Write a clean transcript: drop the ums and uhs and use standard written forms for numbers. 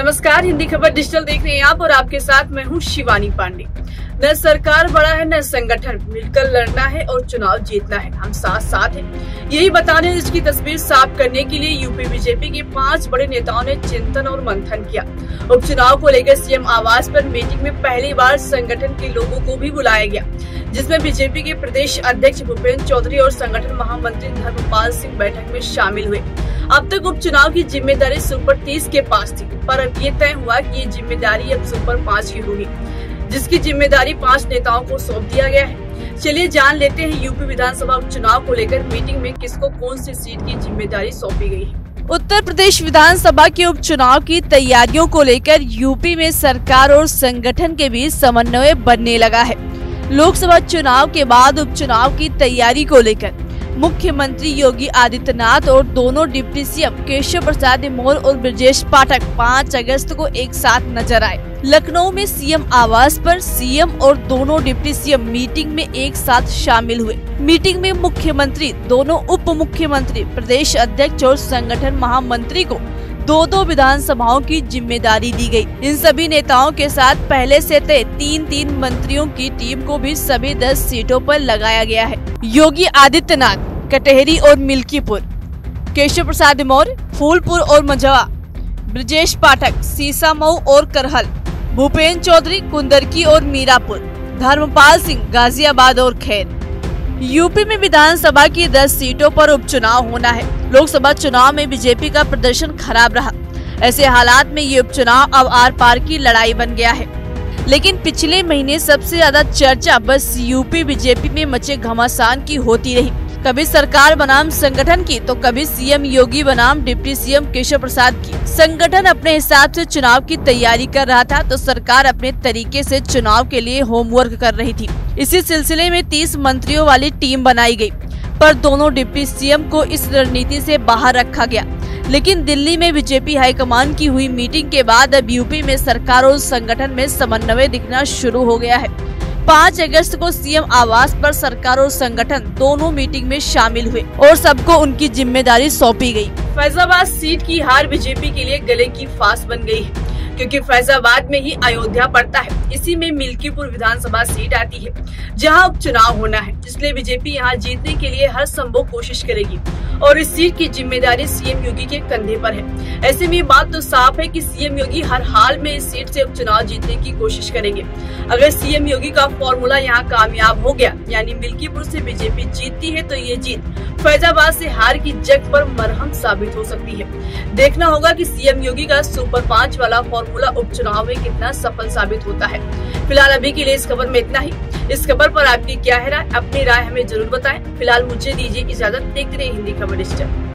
नमस्कार, हिंदी खबर डिजिटल देख रहे हैं आप और आपके साथ मैं हूं शिवानी पांडे। न सरकार बड़ा है न संगठन, मिलकर लड़ना है और चुनाव जीतना है, हम साथ साथ हैं। यही बताने इसकी तस्वीर साफ करने के लिए यूपी बीजेपी के 5 बड़े नेताओं ने चिंतन और मंथन किया। उपचुनाव को लेकर सीएम आवास पर मीटिंग में पहली बार संगठन के लोगों को भी बुलाया गया, जिसमें बीजेपी के प्रदेश अध्यक्ष भूपेंद्र चौधरी और संगठन महामंत्री धर्मपाल सिंह बैठक में शामिल हुए। अब तक उपचुनाव की जिम्मेदारी सुपर 30 के पास थी, पर अब ये तय हुआ कि ये जिम्मेदारी अब सुपर 5 की होगी, जिसकी जिम्मेदारी 5 नेताओं को सौंप दिया गया है। चलिए जान लेते हैं यूपी विधानसभा उपचुनाव को लेकर मीटिंग में किसको कौन सी सीट की जिम्मेदारी सौंपी गई है। उत्तर प्रदेश विधानसभा के उपचुनाव की तैयारियों को लेकर यूपी में सरकार और संगठन के बीच समन्वय बनने लगा है। लोकसभा चुनाव के बाद उपचुनाव की तैयारी को लेकर मुख्यमंत्री योगी आदित्यनाथ और दोनों डिप्टी सीएम केशव प्रसाद मौर्य और ब्रजेश पाठक 5 अगस्त को एक साथ नजर आए। लखनऊ में सीएम आवास पर सीएम और दोनों डिप्टी सीएम मीटिंग में एक साथ शामिल हुए। मीटिंग में मुख्यमंत्री, दोनों उप मुख्यमंत्री, प्रदेश अध्यक्ष और संगठन महामंत्री को 2-2 विधानसभाओं की जिम्मेदारी दी गई। इन सभी नेताओं के साथ पहले से तय 3-3 मंत्रियों की टीम को भी सभी 10 सीटों पर लगाया गया है। योगी आदित्यनाथ कटहरी और मिल्कीपुर, केशव प्रसाद मौर्य फूलपुर और मझवा, ब्रजेश पाठक सीसामऊ और करहल, भूपेंद्र चौधरी कुंदरकी और मीरापुर, धर्मपाल सिंह गाजियाबाद और खैर। यूपी में विधानसभा की 10 सीटों पर उपचुनाव होना है। लोकसभा चुनाव में बीजेपी का प्रदर्शन खराब रहा। ऐसे हालात में ये उपचुनाव अब आर पार की लड़ाई बन गया है। लेकिन पिछले महीने सबसे ज्यादा चर्चा बस यूपी बीजेपी में मचे घमासान की होती रही। कभी सरकार बनाम संगठन की तो कभी सीएम योगी बनाम डिप्टी सीएम केशव प्रसाद की। संगठन अपने हिसाब से चुनाव की तैयारी कर रहा था तो सरकार अपने तरीके से चुनाव के लिए होमवर्क कर रही थी। इसी सिलसिले में 30 मंत्रियों वाली टीम बनाई गई, पर दोनों डिप्टी सीएम को इस रणनीति से बाहर रखा गया। लेकिन दिल्ली में बीजेपी हाईकमान की हुई मीटिंग के बाद अब यूपी में सरकार और संगठन में समन्वय दिखना शुरू हो गया है। 5 अगस्त को सीएम आवास पर सरकार और संगठन दोनों मीटिंग में शामिल हुए और सबको उनकी जिम्मेदारी सौंपी गई। फैजाबाद सीट की हार बीजेपी के लिए गले की फांस बन गई है, क्योंकि फैजाबाद में ही अयोध्या पड़ता है। इसी में मिल्कीपुर विधानसभा सीट आती है, जहां उपचुनाव होना है, इसलिए बीजेपी यहां जीतने के लिए हर संभव कोशिश करेगी और इस सीट की जिम्मेदारी सीएम योगी के कंधे पर है। ऐसे में बात तो साफ है कि सीएम योगी हर हाल में इस सीट से उपचुनाव जीतने की कोशिश करेंगे। अगर सीएम योगी का फॉर्मूला यहाँ कामयाब हो गया, यानी मिल्कीपुर से बीजेपी जीतती है, तो ये जीत फैजाबाद से हार की जग पर मरहम साबित हो सकती है। देखना होगा कि सीएम योगी का सुपर 5 वाला फॉर्मूला उपचुनाव में कितना सफल साबित होता है। फिलहाल अभी के लिए इस खबर में इतना ही। इस खबर पर आपकी क्या है राय? अपनी राय हमें जरूर बताएं। फिलहाल मुझे दीजिए इजाजत। देखते रहिए हिंदी खबर डिजिटल।